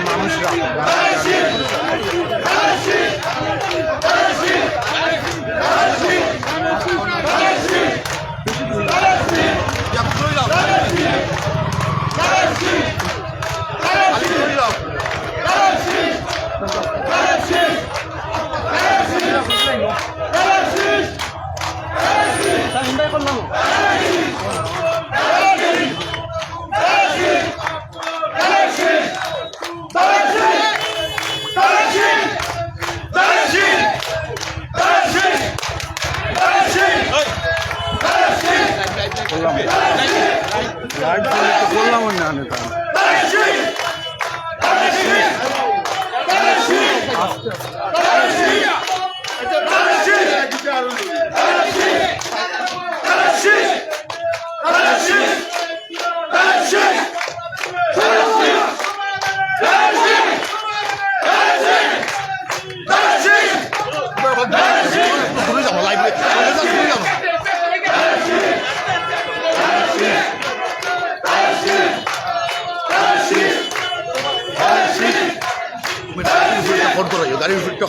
মানুষরা বললাম না গাড়ির ফিটটা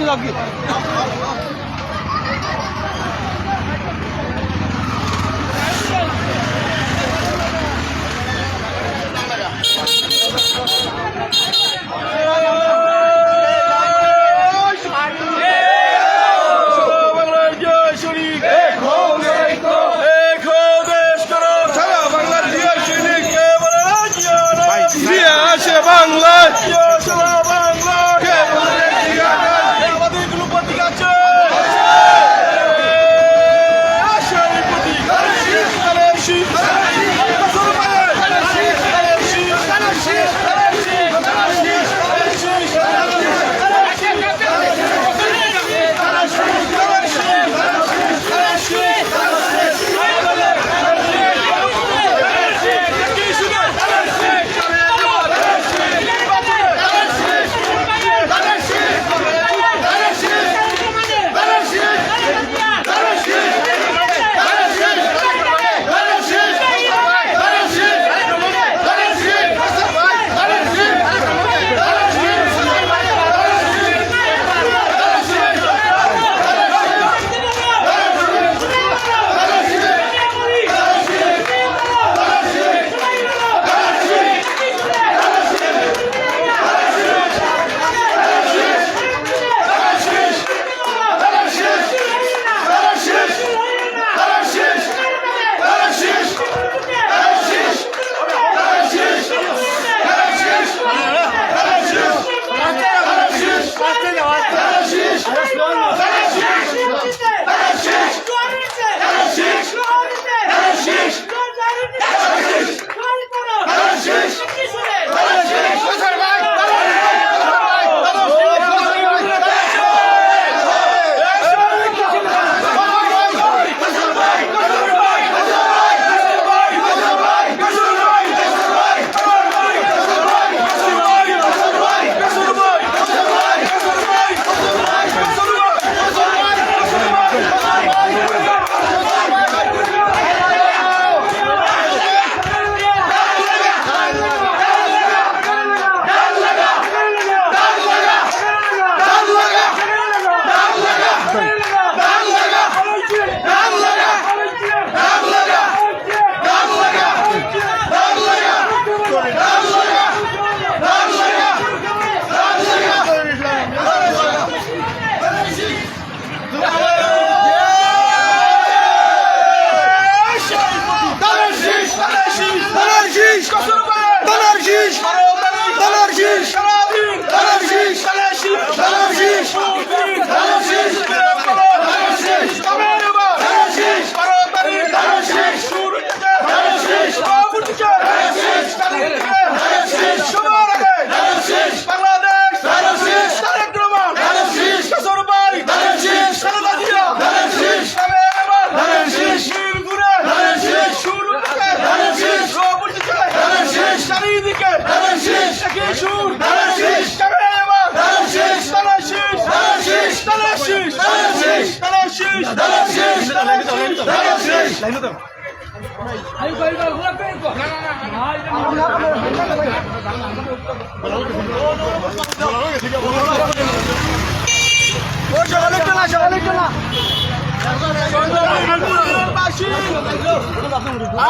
lagi.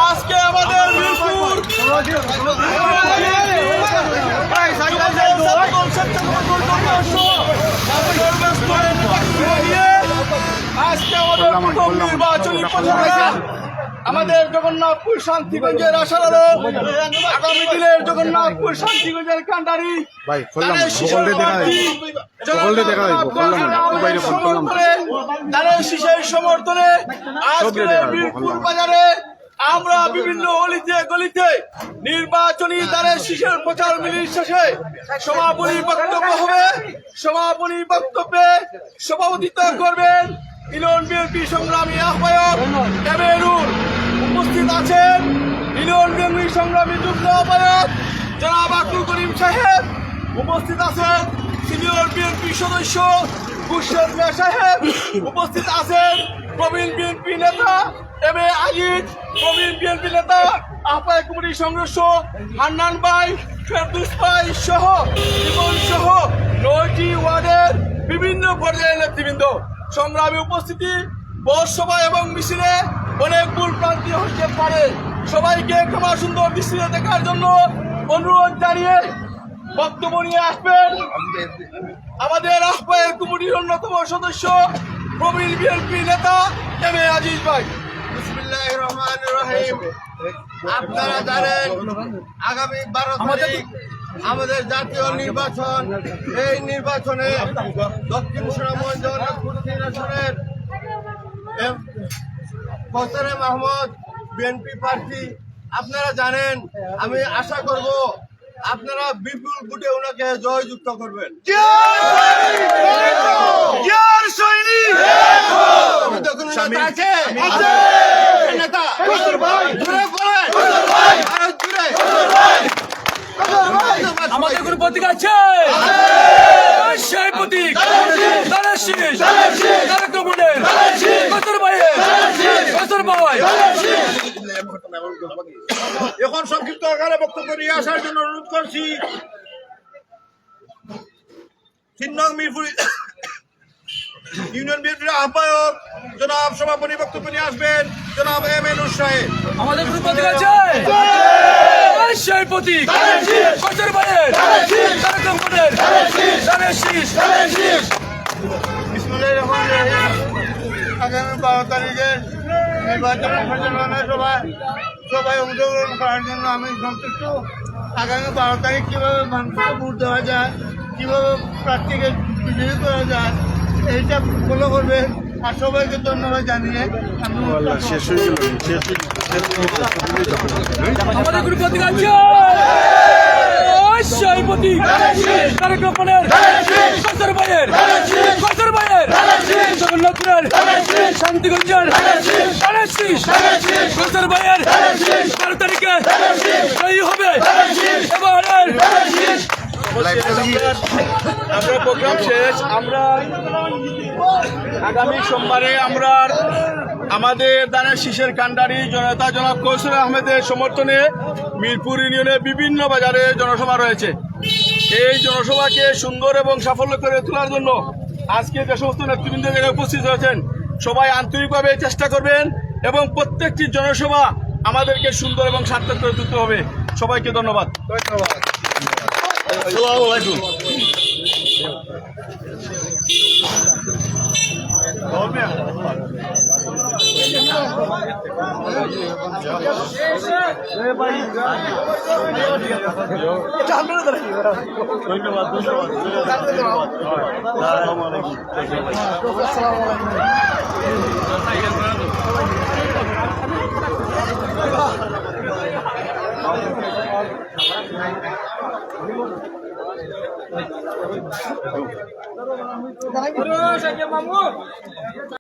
আজকে আমাদের মিরপুর আজকে আমাদের প্রথম নির্বাচনী প্রচারণা আমাদের জগন্নাথপুর শান্তিগঞ্জের আশার আলো আগামী দিনের জগন্নাথপুর শান্তিগঞ্জের কান্ডারি ভাই করলাম তাদের শীষের সমর্থনে আজকে মিরপুর বাজারে আমরা বিভিন্ন অলিতে গলিতে নির্বাচনী দলের শীষের প্রচার মিলির শেষে সমাপনী বক্তব্য হবে। সমাপনী বক্তব্যে সভাপতিত্ব করবেন ইউনিয়ন বিএনপি সংগ্রামী আহ্বায়ক এমেনুর। উপস্থিত আছেন ইউনিয়ন বিএনপি সংগ্রামী যুগ্ম আহ্বায়ক জনাব আব্দুল করিম সাহেব। উপস্থিত আছেন সিনিয়র বিএনপি সদস্য খুরশেদ মিয়া সাহেব। উপস্থিত আছেন প্রবীণ বিএনপি নেতা M A Aziz, Pravin BNP নেতা আহ্বায়ক কমিটির সদস্য হান্নান ভাই, ফেরদৌস ভাই সহ জীবন সহ ৯টি ওয়ার্ডের বিভিন্ন পর্যায়ের নেতৃবৃন্দ। সংগ্রামী উপস্থিতি, বস সভা এবং মিছিলে অনেক ভুল প্রান্তি হতে পারে। সবাইকে ক্ষমা সুন্দর দৃষ্টিতে দেখার জন্য অনুরোধ জানিয়ে বক্তব্য নিয়ে আসবেন আমাদের আহ্বায়ক কমিটির অন্যতম সদস্য প্রবীণ বিএনপি নেতা এম এ আজিজ ভাই। বিসমিল্লাহির রহমানির রহিম। আপনারা জানেন আগামী 12 তারিখ আমাদের জাতীয় নির্বাচন। এই নির্বাচনে দক্ষিণ সুনামগঞ্জ জগন্নাথপুর আসনের কৌসারে মাহমুদ বিএনপি প্রার্থী। আপনারা জানেন, আমি আশা করব আপনারা বিপুল ভোটে ওনাকে জয়যুক্ত করবেন। আমাদের কোন প্রতীক আছে? সেই প্রতীক এখন সংক্ষিপ্ত আকারে বক্তব্য নিয়ে আসার জন্য অনুরোধ করছি ৩ নং মিরপুর ইউনিয়ন বিএনপির আহ্বায়ক জনাব সভাপতি বক্তব্য নিয়ে আসবেন জনাব এমেনুর সাহেব। আমাদের কোন প্রতীক আছে? সেই প্রতীক বিসমিল্লাহির রহমানির রহিম। আগামী 12 তারিখের নির্বাচনের পরিচালনা সবাই অংশগ্রহণ করার জন্য আমি সন্তুষ্ট। আগামী 12 তারিখ কীভাবে মানুষকে ভোট দেওয়া যায়, কীভাবে প্রার্থীকে বিজয়ী করা যায়, এইটা ফলো করবে। আর সবাইকে ধন্যবাদ জানিয়ে আমি আমাদের কোন প্রতীক আছে? সেই প্রতীক শান্তিগঞ্জের 12 তারিখে জয়ী হবে। এবারের আমরা প্রোগ্রাম শেষ। আমরা আগামী সোমবারে আমরা আমাদের দানের শীষের কান্ডারি জনতা জনাব কৌশল আহমেদের সমর্থনে মিরপুর ইউনিয়নের বিভিন্ন বাজারে জনসভা রয়েছে। এই জনসভাকে সুন্দর এবং সাফল্য করে তোলার জন্য আজকে যে সমস্ত নেতৃবৃন্দ জায়গায় উপস্থিত হয়েছেন সবাই আন্তরিকভাবে চেষ্টা করবেন এবং প্রত্যেকটি জনসভা আমাদেরকে সুন্দর এবং সার্থক করে তুলতে হবে। সবাইকে ধন্যবাদ। আসসালামু আলাইকুম।